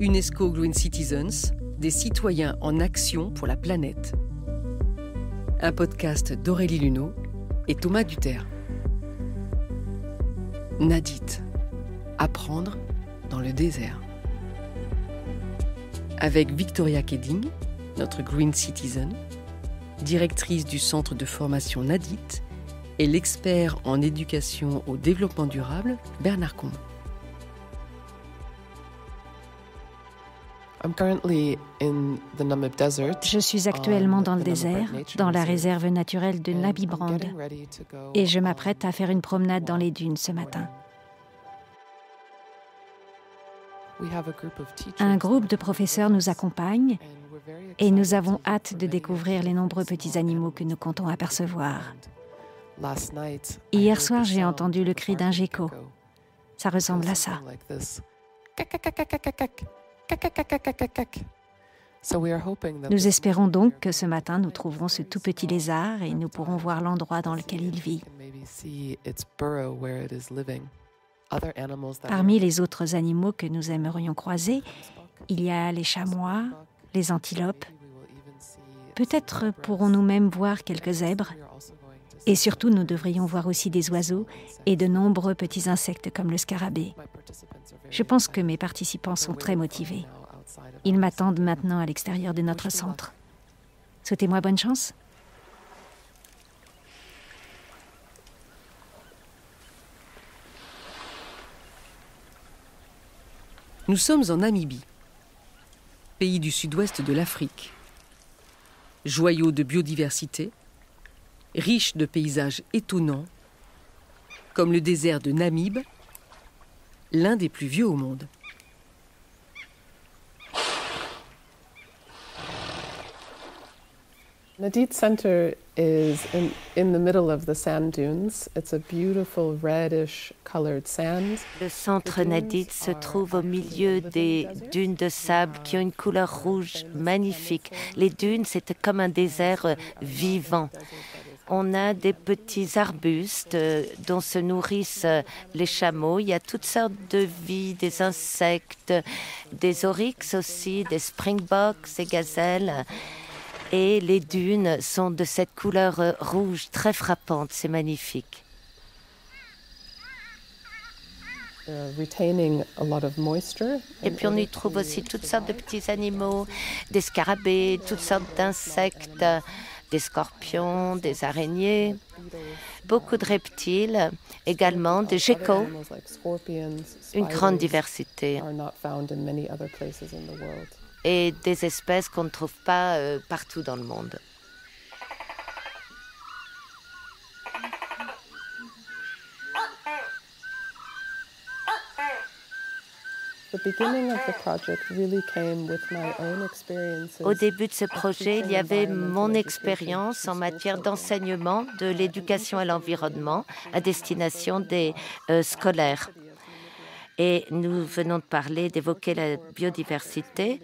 UNESCO Green Citizens, des citoyens en action pour la planète. Un podcast d'Aurélie Luneau et Thomas Duterre. Nadit, apprendre dans le désert. Avec Victoria Keding, notre Green Citizen, directrice du centre de formation Nadit, et l'expert en éducation au développement durable, Bernard Combe. Je suis actuellement dans le désert, dans la réserve naturelle de Namib Rand, et je m'apprête à faire une promenade dans les dunes ce matin. Un groupe de professeurs nous accompagne et nous avons hâte de découvrir les nombreux petits animaux que nous comptons apercevoir. Hier soir, j'ai entendu le cri d'un gecko. Ça ressemble à ça. Nous espérons donc que ce matin, nous trouverons ce tout petit lézard et nous pourrons voir l'endroit dans lequel il vit. Parmi les autres animaux que nous aimerions croiser, il y a les chamois, les antilopes. Peut-être pourrons-nous même voir quelques zèbres. Et surtout, nous devrions voir aussi des oiseaux et de nombreux petits insectes comme le scarabée. Je pense que mes participants sont très motivés. Ils m'attendent maintenant à l'extérieur de notre centre. Souhaitez-moi bonne chance. Nous sommes en Namibie, pays du sud-ouest de l'Afrique. Joyau de biodiversité, riche de paysages étonnants, comme le désert de Namib, l'un des plus vieux au monde. Nadit Center is in the middle of the sand dunes. It's a beautiful reddish colored sand. Le centre Nadit se trouve au milieu des dunes de sable qui ont une couleur rouge magnifique. Les dunes, c'est comme un désert vivant. On a des petits arbustes dont se nourrissent les chameaux. Il y a toutes sortes de vies, des insectes, des oryx aussi, des springboks, des gazelles. Et les dunes sont de cette couleur rouge très frappante. C'est magnifique. Et puis on y trouve aussi toutes sortes de petits animaux, des scarabées, toutes sortes d'insectes, des scorpions, des araignées, beaucoup de reptiles, également des geckos, une grande diversité et des espèces qu'on ne trouve pas partout dans le monde. Au début de ce projet, il y avait mon expérience en matière d'enseignement de l'éducation à l'environnement à destination des scolaires. Et nous venons d'évoquer la biodiversité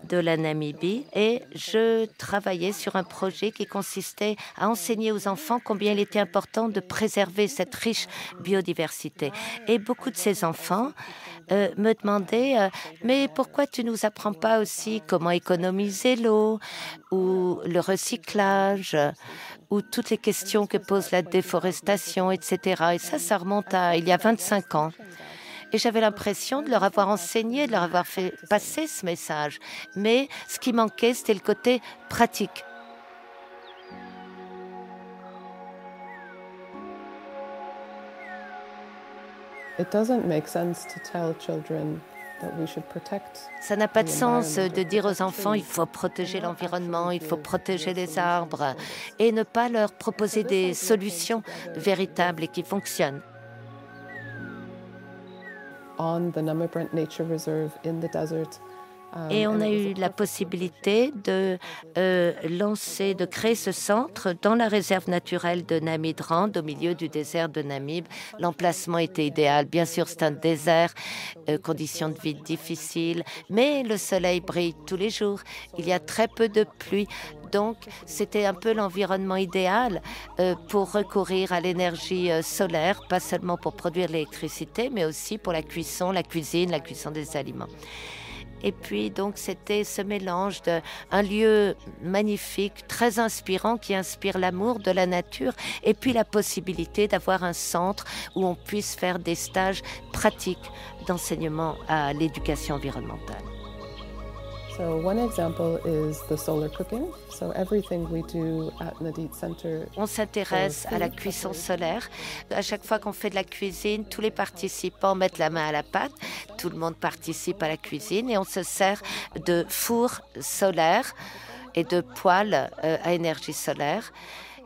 de la Namibie et je travaillais sur un projet qui consistait à enseigner aux enfants combien il était important de préserver cette riche biodiversité. Et beaucoup de ces enfants me demandaient mais pourquoi tu nous apprends pas aussi comment économiser l'eau ou le recyclage ou toutes les questions que pose la déforestation, etc. Et ça remonte à il y a 25 ans. Et j'avais l'impression de leur avoir enseigné, de leur avoir fait passer ce message. Mais ce qui manquait, c'était le côté pratique. Ça n'a pas de sens de dire aux enfants il faut protéger l'environnement, il faut protéger les arbres et ne pas leur proposer des solutions véritables et qui fonctionnent. Et on a eu la possibilité de créer ce centre dans la réserve naturelle de Namib Rand, au milieu du désert de Namib. L'emplacement était idéal. Bien sûr, c'est un désert, conditions de vie difficiles, mais le soleil brille tous les jours. Il y a très peu de pluie. Donc, c'était un peu l'environnement idéal pour recourir à l'énergie solaire, pas seulement pour produire l'électricité, mais aussi pour la cuisson, la cuisine, la cuisson des aliments. Et puis donc c'était ce mélange d'un lieu magnifique, très inspirant, qui inspire l'amour de la nature, et puis la possibilité d'avoir un centre où on puisse faire des stages pratiques d'enseignement à l'éducation environnementale. So one example is the solar cooking. So everything we do at Nadit Center. On s'intéresse à la cuisson solaire. À chaque fois qu'on fait de la cuisine, tous les participants mettent la main à la pâte. Tout le monde participe à la cuisine et on se sert de fours solaires et de poêles à énergie solaire.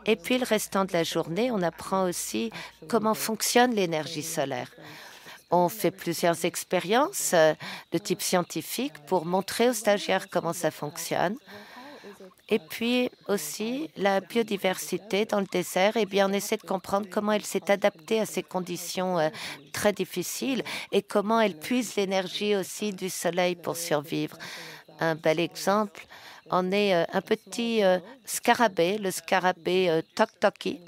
Et puis le restant de la journée, on apprend aussi comment fonctionne l'énergie solaire. On fait plusieurs expériences de type scientifique pour montrer aux stagiaires comment ça fonctionne. Et puis aussi la biodiversité dans le désert, eh bien, on essaie de comprendre comment elle s'est adaptée à ces conditions très difficiles et comment elle puise l'énergie aussi du soleil pour survivre. Un bel exemple en est un petit scarabée, le scarabée Toktoki,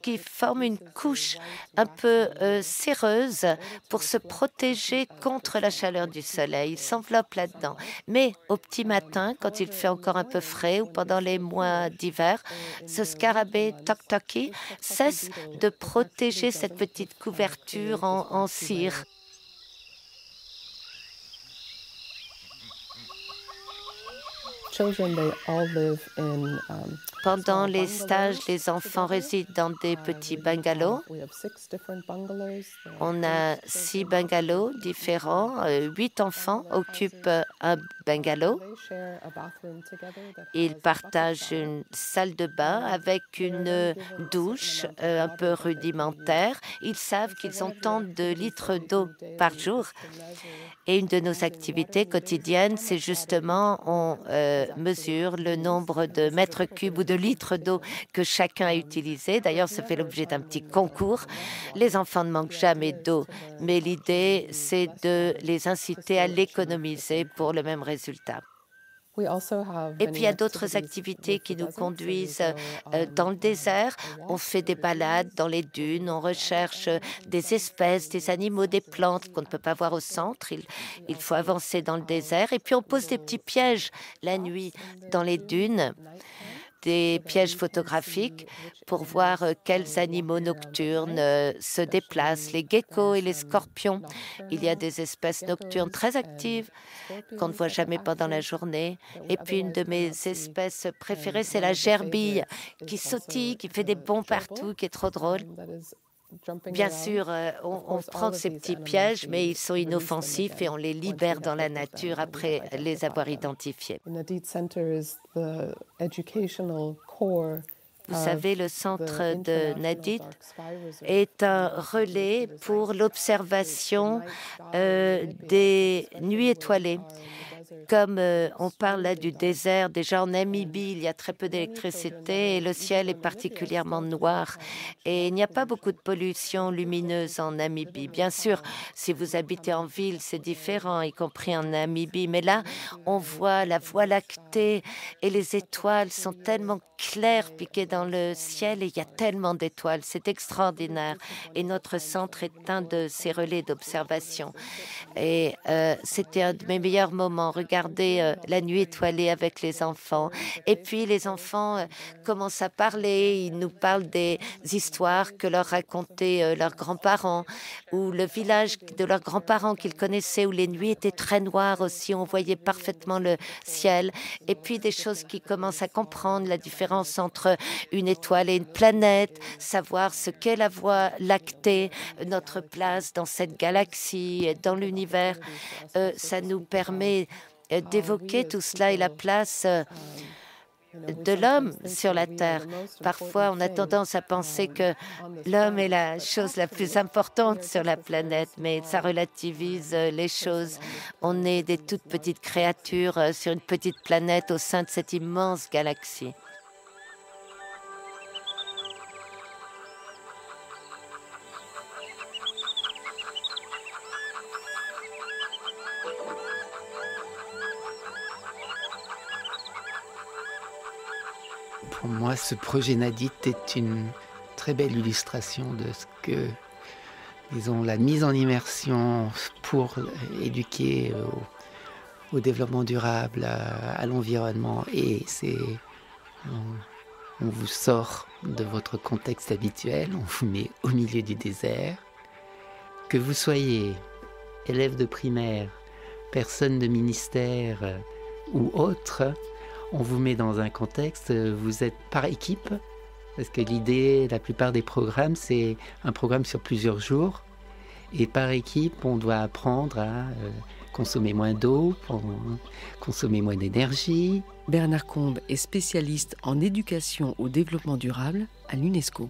qui forme une couche un peu céreuse pour se protéger contre la chaleur du soleil. Il s'enveloppe là-dedans. Mais au petit matin, quand il fait encore un peu frais ou pendant les mois d'hiver, ce scarabée Toktoki cesse de protéger cette petite couverture en cire. Children, they all live in, Pendant les stages, les enfants résident dans des petits bungalows. we have 6 different bungalows. On a 6 bungalows différents. 8 enfants occupent un bungalow. They share a bathroom together that Ils has partagent une salle de bain avec une douche un peu rudimentaire. Ils savent qu'ils ont tant de litres d'eau par jour. Et une de nos activités quotidiennes, c'est justement on mesure le nombre de mètres cubes ou de litres d'eau que chacun a utilisé. D'ailleurs, ça fait l'objet d'un petit concours. Les enfants ne manquent jamais d'eau, mais l'idée, c'est de les inciter à l'économiser pour le même résultat. We also have Et puis, il y a many d'autres activities activités qui nous with the desert. So we conduisent go, dans le désert. On fait des balades dans les dunes, on recherche des espèces, des animaux, des plantes qu'on ne peut pas voir au centre. Il faut avancer dans le désert. Et puis, on pose des petits pièges la nuit dans les dunes, des pièges photographiques pour voir quels animaux nocturnes se déplacent, les geckos et les scorpions. Il y a des espèces nocturnes très actives qu'on ne voit jamais pendant la journée. Et puis une de mes espèces préférées, c'est la gerbille qui sautille, qui fait des bonds partout, qui est trop drôle. Bien sûr, on prend ces petits pièges, mais ils sont inoffensifs et on les libère dans la nature après les avoir identifiés. Nadit Center is the educational core. Vous savez, le centre de Nadit est un relais pour l'observation des nuits étoilées. Comme on parle là du désert, déjà en Namibie, il y a très peu d'électricité et le ciel est particulièrement noir. Et il n'y a pas beaucoup de pollution lumineuse en Namibie. Bien sûr, si vous habitez en ville, c'est différent, y compris en Namibie. Mais là, on voit la Voie lactée et les étoiles sont tellement claires piquées dans le ciel et il y a tellement d'étoiles. C'est extraordinaire. Et notre centre est un de ces relais d'observation. Et c'était un de mes meilleurs moments. Regardez la nuit étoilée avec les enfants. Et puis les enfants commencent à parler. Ils nous parlent des histoires que leur racontaient leurs grands-parents ou le village de leurs grands-parents qu'ils connaissaient où les nuits étaient très noires aussi. On voyait parfaitement le ciel. Et puis des choses qu'ils commencent à comprendre, la différence entre une étoile et une planète, savoir ce qu'est la Voie lactée, notre place dans cette galaxie, dans l'univers. Ça nous permet d'évoquer tout cela et la place de l'homme sur la Terre. Parfois, on a tendance à penser que l'homme est la chose la plus importante sur la planète, mais ça relativise les choses. On est des toutes petites créatures sur une petite planète au sein de cette immense galaxie. Pour moi, ce projet Nadit est une très belle illustration de ce que, disons, la mise en immersion pour éduquer au développement durable, à l'environnement, et on vous sort de votre contexte habituel, on vous met au milieu du désert. Que vous soyez élève de primaire, personne de ministère ou autre, on vous met dans un contexte, vous êtes par équipe, parce que l'idée, la plupart des programmes, c'est un programme sur plusieurs jours, et par équipe, on doit apprendre à consommer moins d'eau, consommer moins d'énergie. Bernard Combe est spécialiste en éducation au développement durable à l'UNESCO.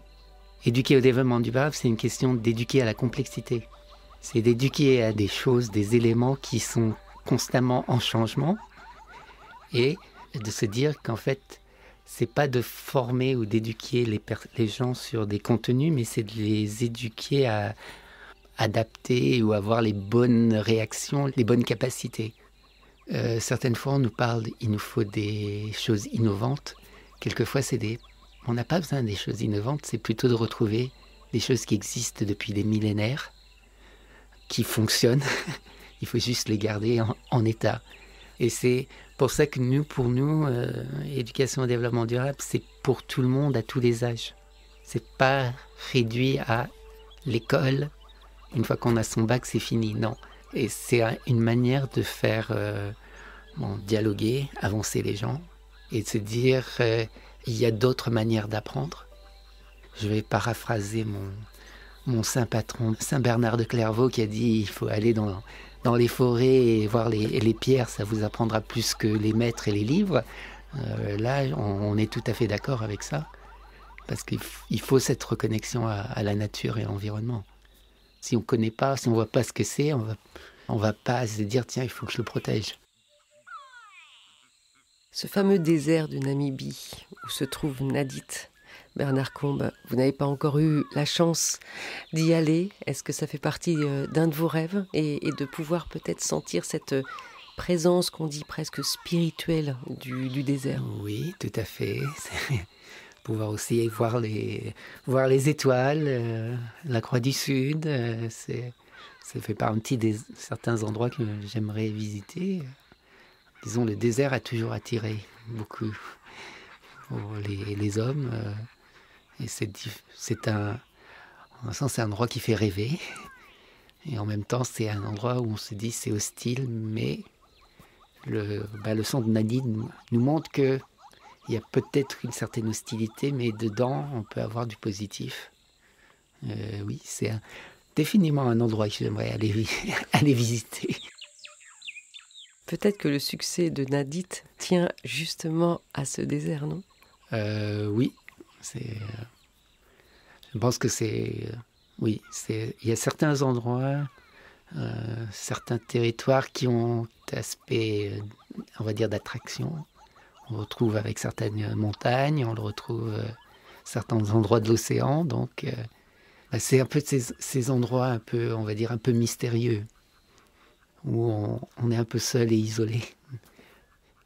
Éduquer au développement durable, c'est une question d'éduquer à la complexité. C'est d'éduquer à des choses, des éléments qui sont constamment en changement, et de se dire qu'en fait, c'est pas de former ou d'éduquer les gens sur des contenus, mais c'est de les éduquer à adapter ou avoir les bonnes réactions, les bonnes capacités. Certaines fois, on nous parle, il nous faut des choses innovantes. Quelquefois, on n'a pas besoin des choses innovantes, c'est plutôt de retrouver des choses qui existent depuis des millénaires, qui fonctionnent. Il faut juste les garder en état. Et c'est pour ça que pour nous, éducation au développement durable, c'est pour tout le monde, à tous les âges. C'est pas réduit à l'école. Une fois qu'on a son bac, c'est fini. Non. Et c'est une manière de faire dialoguer, avancer les gens et de se dire il y a d'autres manières d'apprendre. Je vais paraphraser mon saint patron, Saint Bernard de Clairvaux, qui a dit il faut aller dans les forêts et voir les pierres, ça vous apprendra plus que les maîtres et les livres. Là, on est tout à fait d'accord avec ça, parce qu'il faut cette reconnexion à la nature et à l'environnement. Si on ne connaît pas, si on ne voit pas ce que c'est, on va pas se dire tiens, il faut que je le protège. Ce fameux désert de Namibie, où se trouve Nadit, Bernard Combe, vous n'avez pas encore eu la chance d'y aller. Est-ce que ça fait partie d'un de vos rêves et de pouvoir peut-être sentir cette présence qu'on dit presque spirituelle du désert? Oui, tout à fait. Pouvoir aussi voir les étoiles, la Croix du Sud, ça fait partie de certains endroits que j'aimerais visiter. Disons, le désert a toujours attiré beaucoup pour les hommes. Et c'est un endroit qui fait rêver. Et en même temps, c'est un endroit où on se dit c'est hostile, mais le son de Nadit nous montre qu'il y a peut-être une certaine hostilité, mais dedans, on peut avoir du positif. Oui, c'est définitivement un endroit que j'aimerais aller visiter. Peut-être que le succès de Nadit tient justement à ce désert, non ? Oui, je pense que oui, il y a certains endroits, certains territoires qui ont aspect, on va dire, d'attraction. On le retrouve avec certaines montagnes, on le retrouve certains endroits de l'océan, donc c'est un peu ces endroits un peu, on va dire, un peu mystérieux, où on est un peu seul et isolé,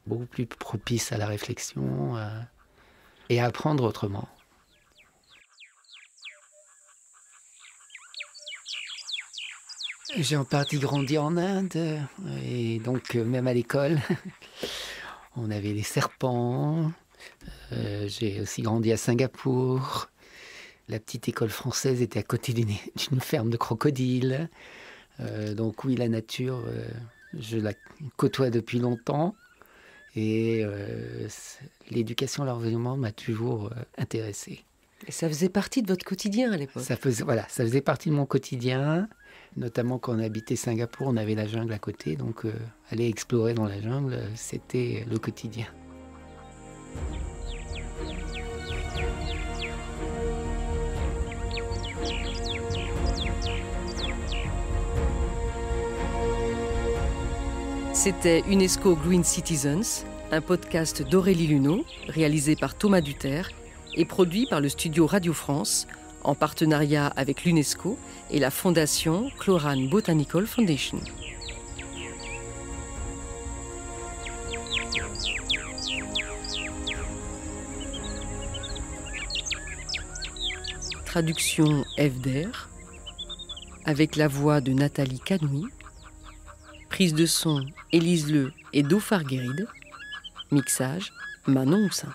beaucoup plus propice à la réflexion et à apprendre autrement. J'ai en partie grandi en Inde, et donc même à l'école, on avait les serpents. J'ai aussi grandi à Singapour. La petite école française était à côté d'une ferme de crocodiles. Donc oui, la nature, je la côtoie depuis longtemps. Et l'éducation à l'environnement m'a toujours intéressé. Et ça faisait partie de votre quotidien à l'époque? Ça faisait partie de mon quotidien. Notamment quand on habitait Singapour, on avait la jungle à côté. Donc aller explorer dans la jungle, c'était le quotidien. C'était UNESCO Green Citizens, un podcast d'Aurélie Luneau, réalisé par Thomas Duterre et produit par le studio Radio France, en partenariat avec l'UNESCO et la fondation Cloran Botanical Foundation. Traduction FDR, avec la voix de Nathalie Canoui. Prise de son, Élise Le et Daufar Guéride. Mixage, Manon Houssin.